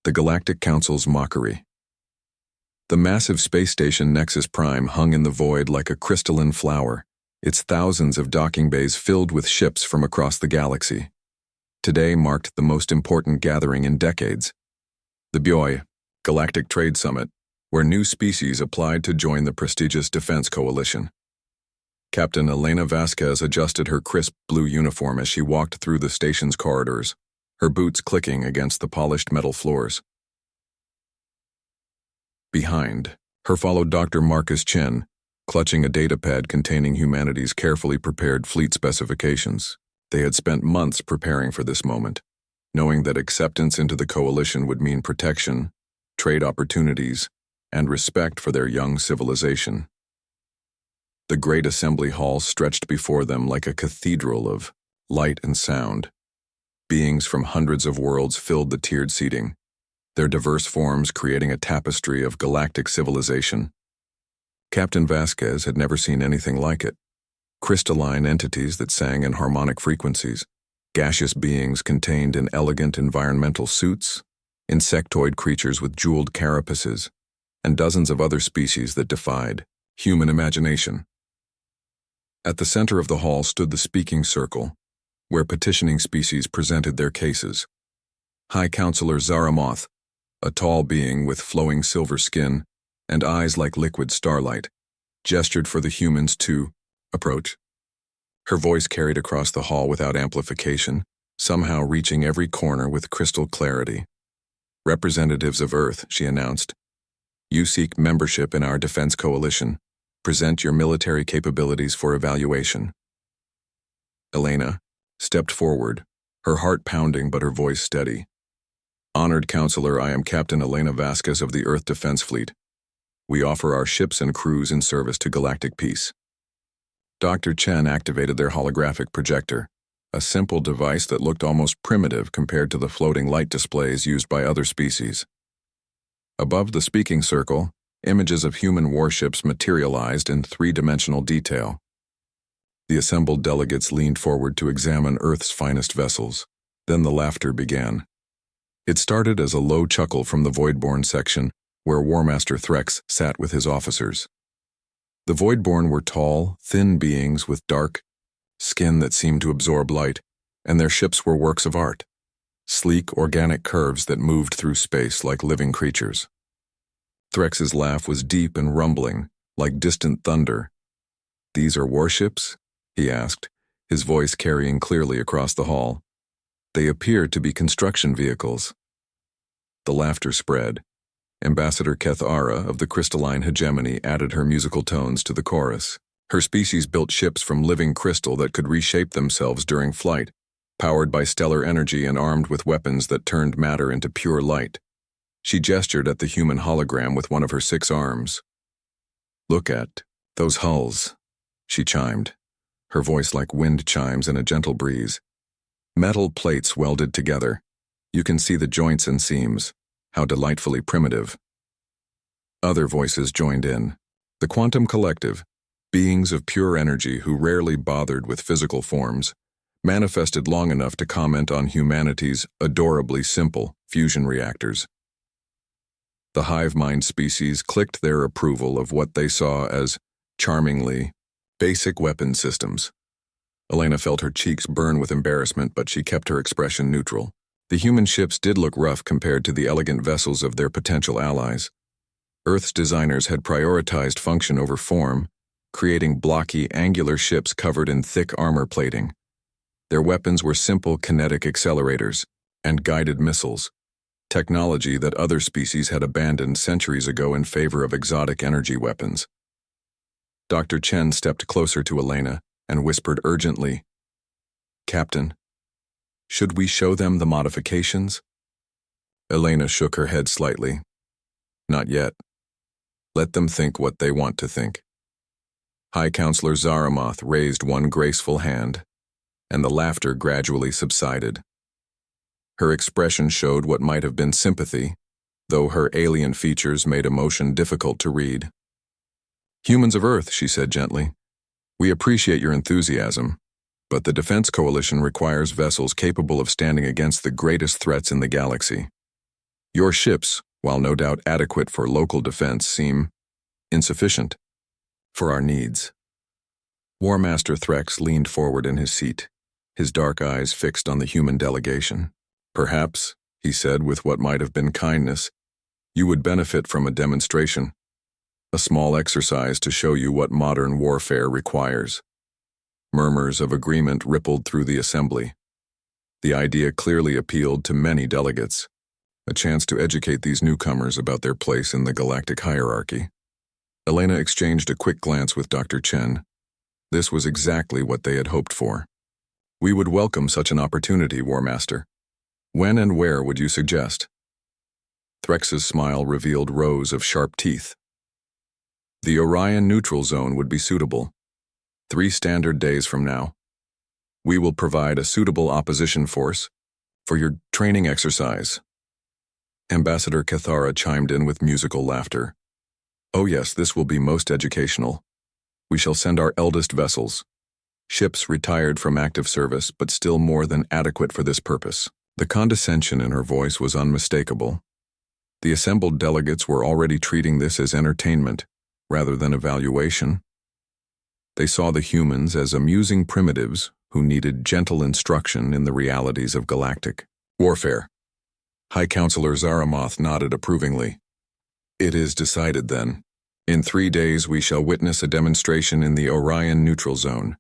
The Galactic Council's mockery. The massive space station Nexus Prime hung in the void like a crystalline flower, its thousands of docking bays filled with ships from across the galaxy. Today marked the most important gathering in decades. The HFY Galactic Trade Summit, where new species applied to join the prestigious defense coalition. Captain Elena Vasquez adjusted her crisp blue uniform as she walked through the station's corridors, her boots clicking against the polished metal floors. Behind her followed Dr. Marcus Chen, clutching a datapad containing humanity's carefully prepared fleet specifications. They had spent months preparing for this moment, knowing that acceptance into the coalition would mean protection, trade opportunities, and respect for their young civilization. The great assembly hall stretched before them like a cathedral of light and sound. Beings from hundreds of worlds filled the tiered seating, their diverse forms creating a tapestry of galactic civilization. Captain Vasquez had never seen anything like it. Crystalline entities that sang in harmonic frequencies, gaseous beings contained in elegant environmental suits, insectoid creatures with jeweled carapaces, and dozens of other species that defied human imagination. At the center of the hall stood the speaking circle, where petitioning species presented their cases. High Counselor Zaramoth, a tall being with flowing silver skin and eyes like liquid starlight, gestured for the humans to approach. Her voice carried across the hall without amplification, somehow reaching every corner with crystal clarity. Representatives of Earth, she announced, you seek membership in our defense coalition. Present your military capabilities for evaluation. Elena stepped forward, her heart pounding but her voice steady. Honored Counselor, I am Captain Elena Vasquez of the Earth Defense Fleet. We offer our ships and crews in service to galactic peace. Dr. Chen activated their holographic projector, a simple device that looked almost primitive compared to the floating light displays used by other species. Above the speaking circle, images of human warships materialized in three-dimensional detail. The assembled delegates leaned forward to examine Earth's finest vessels. Then the laughter began. It started as a low chuckle from the Voidborn section, where War Master Threx sat with his officers. The Voidborn were tall, thin beings with dark skin that seemed to absorb light, and their ships were works of art, sleek, organic curves that moved through space like living creatures. Threx's laugh was deep and rumbling, like distant thunder. These are warships? He asked, his voice carrying clearly across the hall. They appear to be construction vehicles. The laughter spread. Ambassador Kethara of the crystalline hegemony added her musical tones to the chorus. Her species built ships from living crystal that could reshape themselves during flight, powered by stellar energy and armed with weapons that turned matter into pure light. She gestured at the human hologram with one of her 6 arms. Look at those hulls, she chimed, her voice like wind chimes in a gentle breeze. Metal plates welded together. You can see the joints and seams. How delightfully primitive. Other voices joined in. The Quantum Collective, beings of pure energy who rarely bothered with physical forms, manifested long enough to comment on humanity's adorably simple fusion reactors. The hive mind species clicked their approval of what they saw as charmingly basic weapon systems. Elena felt her cheeks burn with embarrassment, but she kept her expression neutral. The human ships did look rough compared to the elegant vessels of their potential allies. Earth's designers had prioritized function over form, creating blocky, angular ships covered in thick armor plating. Their weapons were simple kinetic accelerators and guided missiles, technology that other species had abandoned centuries ago in favor of exotic energy weapons. Dr. Chen stepped closer to Elena and whispered urgently, Captain, should we show them the modifications? Elena shook her head slightly. Not yet. Let them think what they want to think. High Counselor Zaramoth raised one graceful hand, and the laughter gradually subsided. Her expression showed what might have been sympathy, though her alien features made emotion difficult to read. Humans of Earth, she said gently, we appreciate your enthusiasm, but the Defense Coalition requires vessels capable of standing against the greatest threats in the galaxy. Your ships, while no doubt adequate for local defense, seem insufficient for our needs. War Master Threx leaned forward in his seat, his dark eyes fixed on the human delegation. Perhaps, he said with what might have been kindness, you would benefit from a demonstration, a small exercise to show you what modern warfare requires. Murmurs of agreement rippled through the assembly. The idea clearly appealed to many delegates, a chance to educate these newcomers about their place in the galactic hierarchy. Elena exchanged a quick glance with Dr. Chen. This was exactly what they had hoped for. We would welcome such an opportunity, War Master. When and where would you suggest? Threx's smile revealed rows of sharp teeth. The Orion neutral zone would be suitable. 3 standard days from now. We will provide a suitable opposition force for your training exercise. Ambassador Cathara chimed in with musical laughter. Oh yes, this will be most educational. We shall send our eldest vessels, ships retired from active service but still more than adequate for this purpose. The condescension in her voice was unmistakable. The assembled delegates were already treating this as entertainment rather than evaluation. They saw the humans as amusing primitives who needed gentle instruction in the realities of galactic warfare. High Counselor Zaramoth nodded approvingly. It is decided then. In 3 days we shall witness a demonstration in the Orion neutral zone.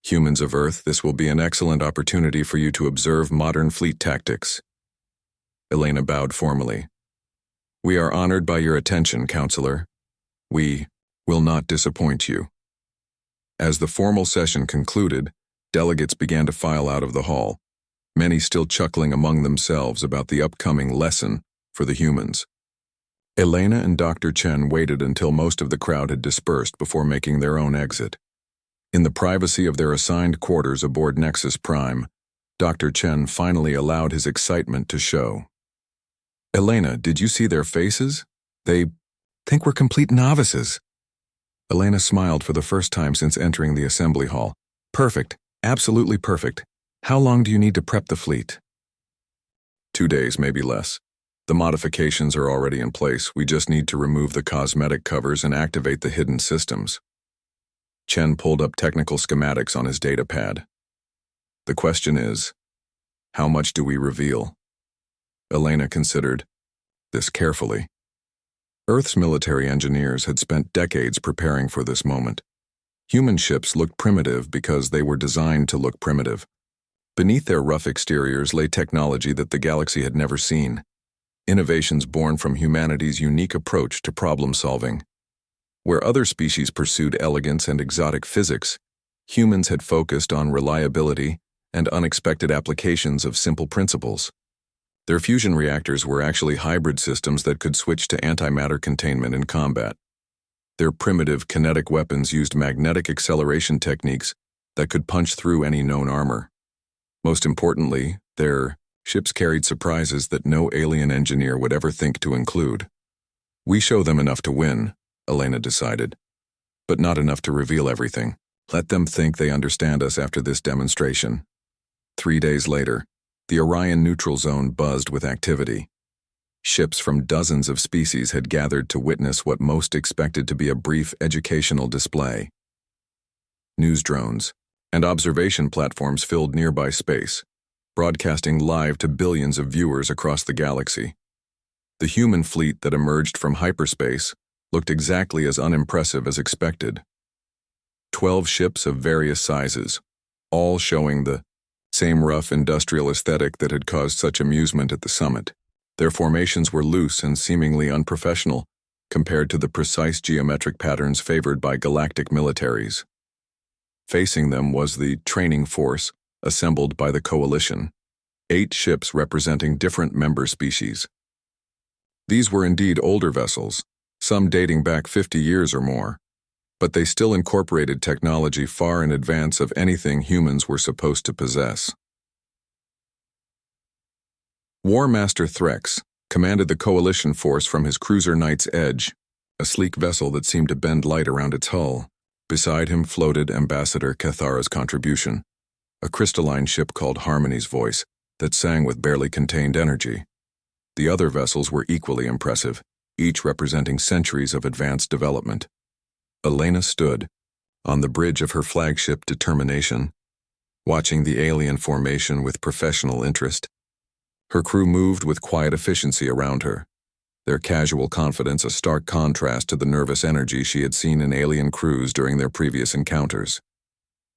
Humans of Earth, this will be an excellent opportunity for you to observe modern fleet tactics. Elena bowed formally. We are honored by your attention, Counselor. We will not disappoint you. As the formal session concluded, delegates began to file out of the hall, many still chuckling among themselves about the upcoming lesson for the humans. Elena and Dr. Chen waited until most of the crowd had dispersed before making their own exit. In the privacy of their assigned quarters aboard Nexus Prime, Dr. Chen finally allowed his excitement to show. Elena, did you see their faces? They think we're complete novices. Elena smiled for the first time since entering the assembly hall. Perfect, absolutely perfect. How long do you need to prep the fleet? 2 days, maybe less. The modifications are already in place. We just need to remove the cosmetic covers and activate the hidden systems. Chen pulled up technical schematics on his data pad. The question is, how much do we reveal? Elena considered this carefully. Earth's military engineers had spent decades preparing for this moment. Human ships looked primitive because they were designed to look primitive. Beneath their rough exteriors lay technology that the galaxy had never seen. Innovations born from humanity's unique approach to problem-solving. Where other species pursued elegance and exotic physics, humans had focused on reliability and unexpected applications of simple principles. Their fusion reactors were actually hybrid systems that could switch to antimatter containment in combat. Their primitive kinetic weapons used magnetic acceleration techniques that could punch through any known armor. Most importantly, their ships carried surprises that no alien engineer would ever think to include. We show them enough to win, Elena decided, but not enough to reveal everything. Let them think they understand us after this demonstration. 3 days later, the Orion neutral zone buzzed with activity. Ships from dozens of species had gathered to witness what most expected to be a brief educational display. News drones and observation platforms filled nearby space, broadcasting live to billions of viewers across the galaxy. The human fleet that emerged from hyperspace looked exactly as unimpressive as expected. 12 ships of various sizes, all showing the same rough industrial aesthetic that had caused such amusement at the summit. Their formations were loose and seemingly unprofessional compared to the precise geometric patterns favored by galactic militaries. Facing them was the training force assembled by the coalition, 8 ships representing different member species. These were indeed older vessels, some dating back 50 years or more, but they still incorporated technology far in advance of anything humans were supposed to possess. War Master Threx commanded the coalition force from his cruiser Knight's Edge, a sleek vessel that seemed to bend light around its hull. Beside him floated Ambassador Cathara's contribution, a crystalline ship called Harmony's Voice that sang with barely contained energy. The other vessels were equally impressive, each representing centuries of advanced development. Elena stood, on the bridge of her flagship Determination, watching the alien formation with professional interest. Her crew moved with quiet efficiency around her, their casual confidence a stark contrast to the nervous energy she had seen in alien crews during their previous encounters.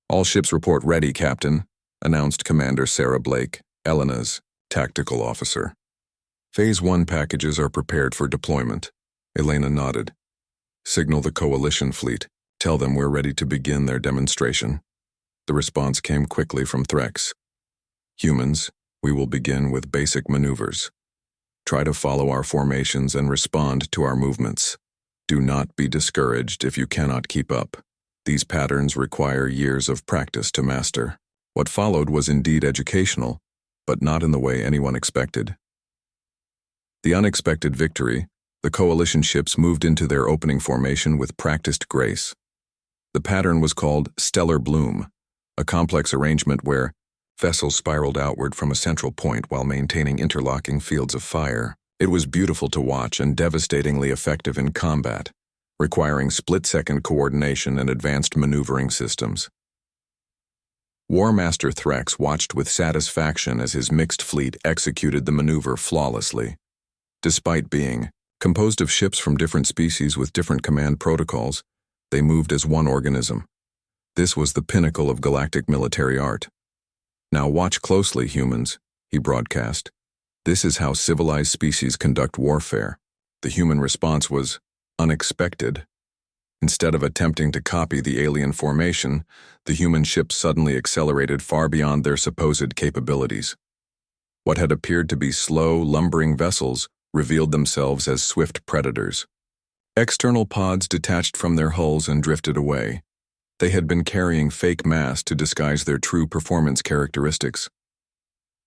"All ships report ready, Captain," announced Commander Sarah Blake, Elena's tactical officer. "Phase 1 packages are prepared for deployment." Elena nodded. "Signal the Coalition fleet. Tell them we're ready to begin their demonstration." The response came quickly from Threx. "Humans, we will begin with basic maneuvers. Try to follow our formations and respond to our movements. Do not be discouraged if you cannot keep up. These patterns require years of practice to master." What followed was indeed educational, but not in the way anyone expected. The unexpected victory, the Coalition ships moved into their opening formation with practiced grace. The pattern was called Stellar Bloom, a complex arrangement where vessels spiraled outward from a central point while maintaining interlocking fields of fire. It was beautiful to watch and devastatingly effective in combat, requiring split-second coordination and advanced maneuvering systems. War Master Threx watched with satisfaction as his mixed fleet executed the maneuver flawlessly. Despite being composed of ships from different species with different command protocols, they moved as one organism. This was the pinnacle of galactic military art. "Now watch closely, humans," he broadcast. "This is how civilized species conduct warfare." The human response was unexpected. Instead of attempting to copy the alien formation, the human ships suddenly accelerated far beyond their supposed capabilities. What had appeared to be slow, lumbering vessels revealed themselves as swift predators. External pods detached from their hulls and drifted away. They had been carrying fake mass to disguise their true performance characteristics.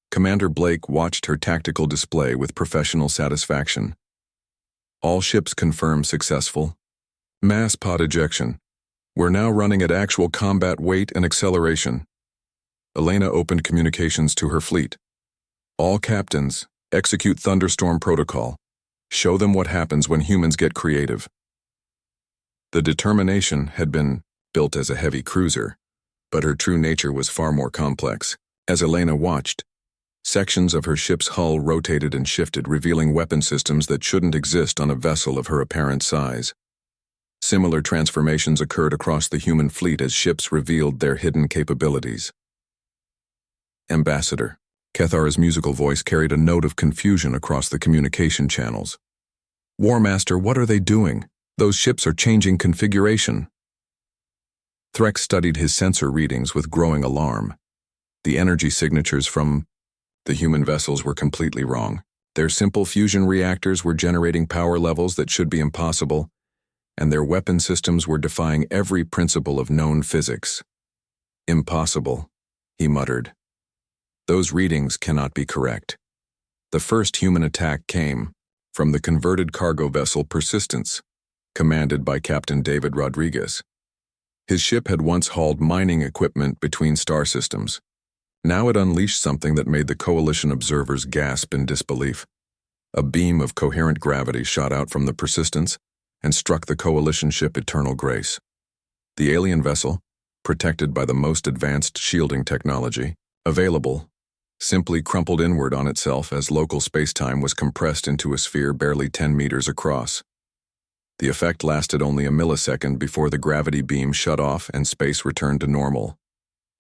Commander Blake watched her tactical display with professional satisfaction. "All ships confirmed successful. Mass pod ejection. We're now running at actual combat weight and acceleration." Elena opened communications to her fleet. "All captains, execute Thunderstorm Protocol. Show them what happens when humans get creative." The Determination had been built as a heavy cruiser, but her true nature was far more complex. As Elena watched, sections of her ship's hull rotated and shifted, revealing weapon systems that shouldn't exist on a vessel of her apparent size. Similar transformations occurred across the human fleet as ships revealed their hidden capabilities. "Ambassador." Cathara's musical voice carried a note of confusion across the communication channels. "War Master, what are they doing? Those ships are changing configuration." Threx studied his sensor readings with growing alarm. The energy signatures from the human vessels were completely wrong. Their simple fusion reactors were generating power levels that should be impossible, and their weapon systems were defying every principle of known physics. "Impossible," he muttered. "Those readings cannot be correct." The first human attack came from the converted cargo vessel Persistence, commanded by Captain David Rodriguez. His ship had once hauled mining equipment between star systems. Now it unleashed something that made the Coalition observers gasp in disbelief. A beam of coherent gravity shot out from the Persistence and struck the Coalition ship Eternal Grace. The alien vessel, protected by the most advanced shielding technology available, simply crumpled inward on itself as local spacetime was compressed into a sphere barely 10 meters across. The effect lasted only a millisecond before the gravity beam shut off and space returned to normal.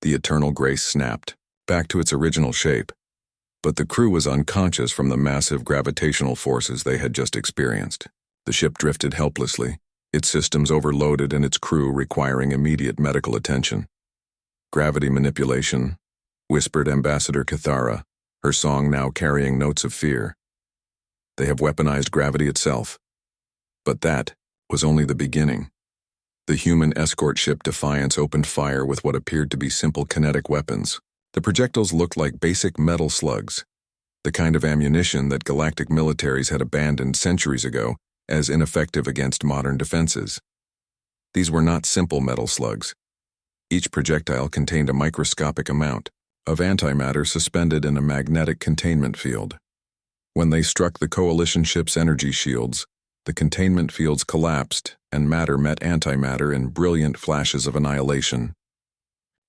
The Eternal Grace snapped, back to its original shape, but the crew was unconscious from the massive gravitational forces they had just experienced. The ship drifted helplessly, its systems overloaded and its crew requiring immediate medical attention. "Gravity manipulation," whispered Ambassador Cathara, her song now carrying notes of fear. "They have weaponized gravity itself." But that was only the beginning. The human escort ship Defiance opened fire with what appeared to be simple kinetic weapons. The projectiles looked like basic metal slugs, the kind of ammunition that galactic militaries had abandoned centuries ago as ineffective against modern defenses. These were not simple metal slugs. Each projectile contained a microscopic amount of antimatter suspended in a magnetic containment field. When they struck the coalition ship's energy shields, the containment fields collapsed and matter met antimatter in brilliant flashes of annihilation.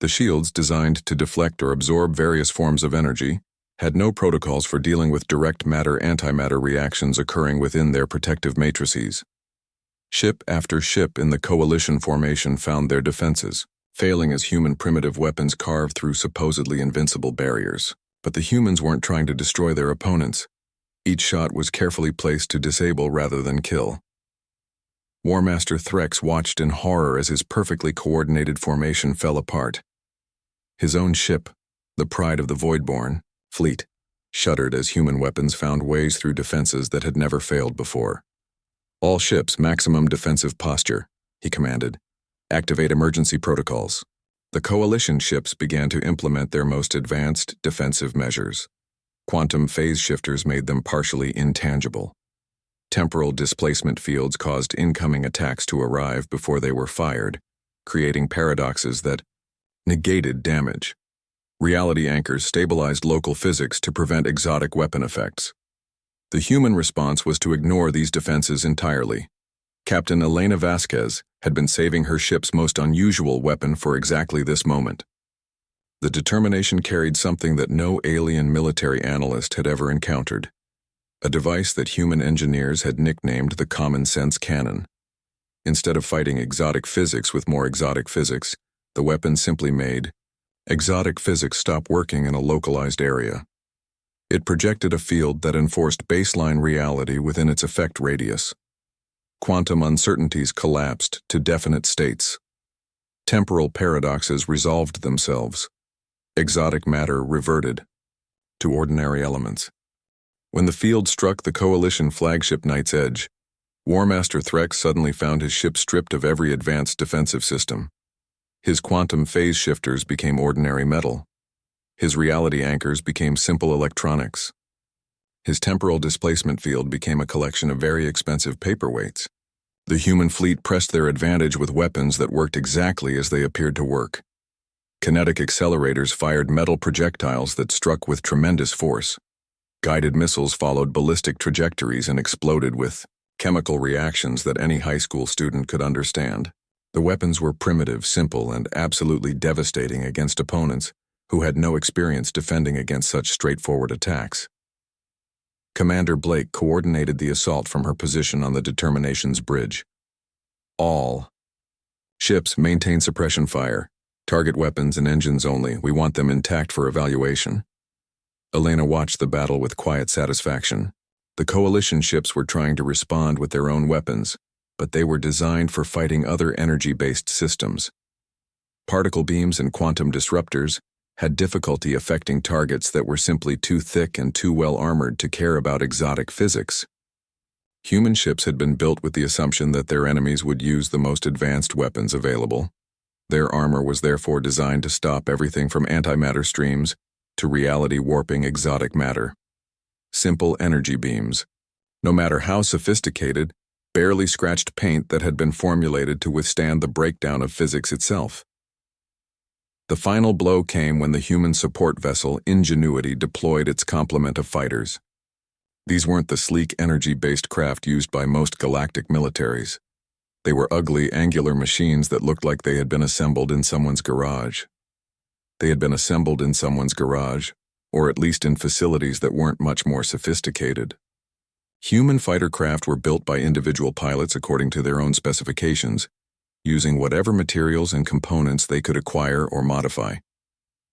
The shields, designed to deflect or absorb various forms of energy, had no protocols for dealing with direct matter-antimatter reactions occurring within their protective matrices. Ship after ship in the coalition formation found their defenses, failing as human primitive weapons carved through supposedly invincible barriers. But the humans weren't trying to destroy their opponents. Each shot was carefully placed to disable rather than kill. Warmaster Threx watched in horror as his perfectly coordinated formation fell apart. His own ship, the pride of the Voidborn, fleet, shuddered as human weapons found ways through defenses that had never failed before. "All ships, maximum defensive posture," he commanded. "Activate emergency protocols." The coalition ships began to implement their most advanced defensive measures. Quantum phase shifters made them partially intangible. Temporal displacement fields caused incoming attacks to arrive before they were fired, creating paradoxes that negated damage. Reality anchors stabilized local physics to prevent exotic weapon effects. The human response was to ignore these defenses entirely. Captain Elena Vasquez had been saving her ship's most unusual weapon for exactly this moment. The determination carried something that no alien military analyst had ever encountered, a device that human engineers had nicknamed the common sense cannon. Instead of fighting exotic physics with more exotic physics, the weapon simply made exotic physics stop working in a localized area. It projected a field that enforced baseline reality within its effect radius. Quantum uncertainties collapsed to definite states. Temporal paradoxes resolved themselves. Exotic matter reverted to ordinary elements. When the field struck the coalition flagship Night's Edge, Warmaster Threx suddenly found his ship stripped of every advanced defensive system. His quantum phase shifters became ordinary metal. His reality anchors became simple electronics. His temporal displacement field became a collection of very expensive paperweights. The human fleet pressed their advantage with weapons that worked exactly as they appeared to work. Kinetic accelerators fired metal projectiles that struck with tremendous force. Guided missiles followed ballistic trajectories and exploded with chemical reactions that any high school student could understand. The weapons were primitive, simple, and absolutely devastating against opponents who had no experience defending against such straightforward attacks. Commander Blake coordinated the assault from her position on the Determination's bridge. "All ships maintain suppression fire. Target weapons and engines only. We want them intact for evaluation." Elena watched the battle with quiet satisfaction. The coalition ships were trying to respond with their own weapons, but they were designed for fighting other energy-based systems. Particle beams and quantum disruptors had difficulty affecting targets that were simply too thick and too well armored to care about exotic physics. Human ships had been built with the assumption that their enemies would use the most advanced weapons available. Their armor was therefore designed to stop everything from antimatter streams to reality-warping exotic matter. Simple energy beams, no matter how sophisticated, barely scratched paint that had been formulated to withstand the breakdown of physics itself. The final blow came when the human support vessel Ingenuity deployed its complement of fighters. These weren't the sleek energy-based craft used by most galactic militaries. They were ugly, angular machines that looked like they had been assembled in someone's garage. They had been assembled in someone's garage, or at least in facilities that weren't much more sophisticated. Human fighter craft were built by individual pilots according to their own specifications, using whatever materials and components they could acquire or modify.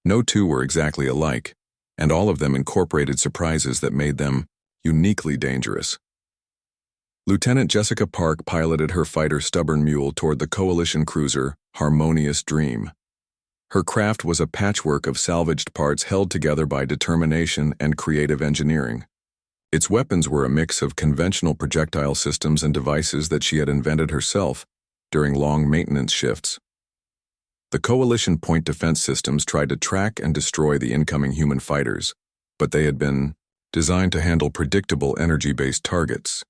No two were exactly alike, and all of them incorporated surprises that made them uniquely dangerous. Lieutenant Jessica Park piloted her fighter Stubborn Mule toward the coalition cruiser Harmonious Dream. Her craft was a patchwork of salvaged parts held together by determination and creative engineering. Its weapons were a mix of conventional projectile systems and devices that she had invented herself during long maintenance shifts. The coalition point defense systems tried to track and destroy the incoming human fighters, but they had been designed to handle predictable energy-based targets.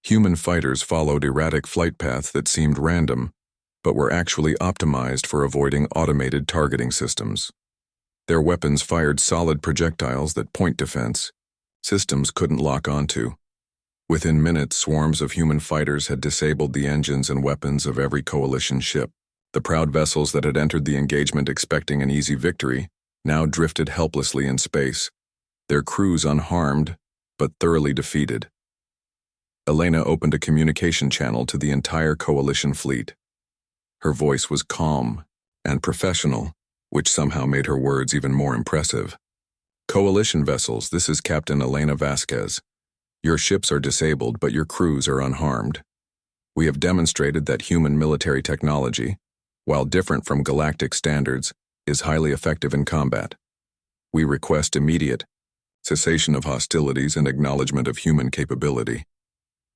Human fighters followed erratic flight paths that seemed random, but were actually optimized for avoiding automated targeting systems. Their weapons fired solid projectiles that point defense, systems couldn't lock onto. Within minutes, swarms of human fighters had disabled the engines and weapons of every coalition ship. The proud vessels that had entered the engagement expecting an easy victory now drifted helplessly in space, their crews unharmed but thoroughly defeated. Elena opened a communication channel to the entire coalition fleet. Her voice was calm and professional, which somehow made her words even more impressive. "Coalition vessels, this is Captain Elena Vasquez. Your ships are disabled, but your crews are unharmed. We have demonstrated that human military technology, while different from galactic standards, is highly effective in combat. We request immediate cessation of hostilities and acknowledgement of human capability."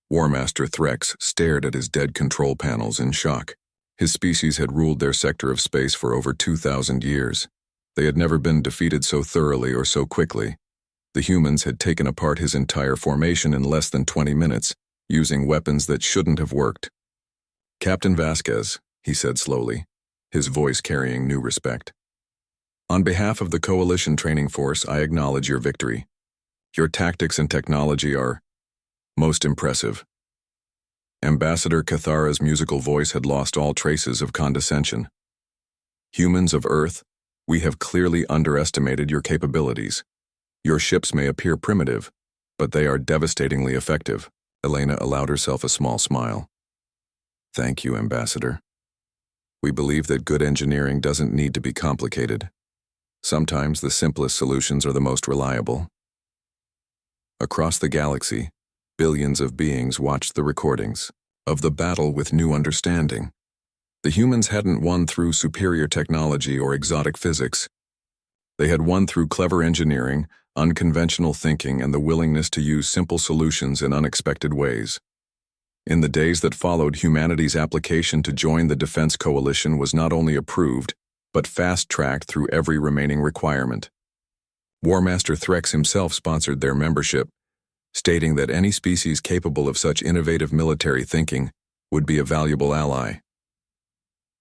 War Master Threx stared at his dead control panels in shock. His species had ruled their sector of space for over 2,000 years. They had never been defeated so thoroughly or so quickly. The humans had taken apart his entire formation in less than 20 minutes, using weapons that shouldn't have worked. "Captain Vasquez," he said slowly, his voice carrying new respect. "On behalf of the Coalition Training Force, I acknowledge your victory. Your tactics and technology are most impressive." Ambassador Cathara's musical voice had lost all traces of condescension. "Humans of Earth, we have clearly underestimated your capabilities. Your ships may appear primitive, but they are devastatingly effective." Elena allowed herself a small smile. "Thank you, Ambassador. We believe that good engineering doesn't need to be complicated. Sometimes the simplest solutions are the most reliable." Across the galaxy, billions of beings watched the recordings of the battle with new understanding. The humans hadn't won through superior technology or exotic physics. They had won through clever engineering, unconventional thinking, and the willingness to use simple solutions in unexpected ways. In the days that followed, humanity's application to join the Defense Coalition was not only approved, but fast-tracked through every remaining requirement. War Master Threx himself sponsored their membership, stating that any species capable of such innovative military thinking would be a valuable ally.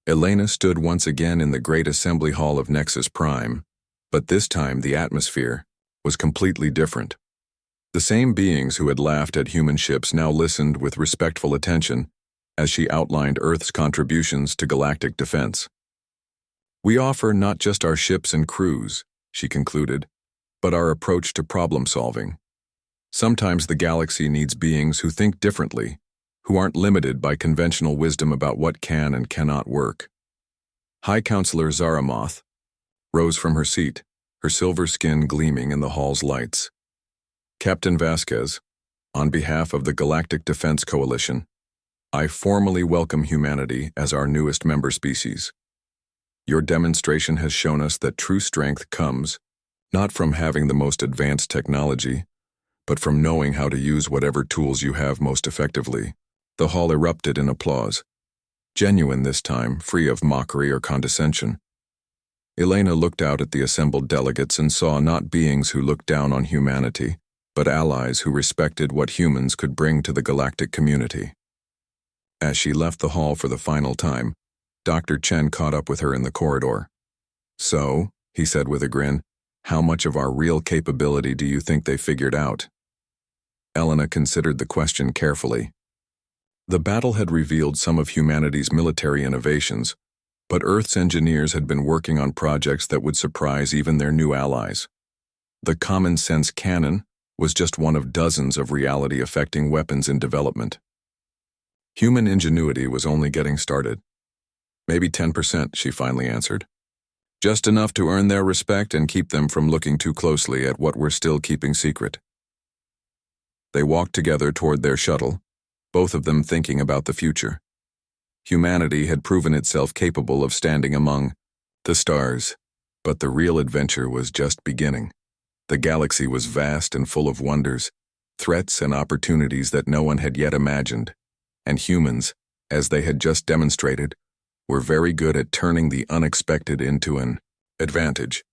Elena stood once again in the great assembly hall of Nexus Prime, but this time the atmosphere was completely different. The same beings who had laughed at human ships now listened with respectful attention as she outlined Earth's contributions to galactic defense. "We offer not just our ships and crews," she concluded, "but our approach to problem solving. Sometimes the galaxy needs beings who think differently, who aren't limited by conventional wisdom about what can and cannot work." High Counselor Zaramoth rose from her seat, her silver skin gleaming in the hall's lights. "Captain Vasquez, on behalf of the Galactic Defense Coalition, I formally welcome humanity as our newest member species. Your demonstration has shown us that true strength comes not from having the most advanced technology, but from knowing how to use whatever tools you have most effectively." The hall erupted in applause, genuine this time, free of mockery or condescension. Elena looked out at the assembled delegates and saw not beings who looked down on humanity, but allies who respected what humans could bring to the galactic community. As she left the hall for the final time, Dr. Chen caught up with her in the corridor. "So," he said with a grin, "how much of our real capability do you think they figured out?" Elena considered the question carefully. The battle had revealed some of humanity's military innovations, but Earth's engineers had been working on projects that would surprise even their new allies. The common sense cannon was just one of dozens of reality-affecting weapons in development. Human ingenuity was only getting started. "Maybe 10%, she finally answered. "Just enough to earn their respect and keep them from looking too closely at what we're still keeping secret." They walked together toward their shuttle, both of them thinking about the future. Humanity had proven itself capable of standing among the stars, but the real adventure was just beginning. The galaxy was vast and full of wonders, threats and opportunities that no one had yet imagined, and humans, as they had just demonstrated, were very good at turning the unexpected into an advantage.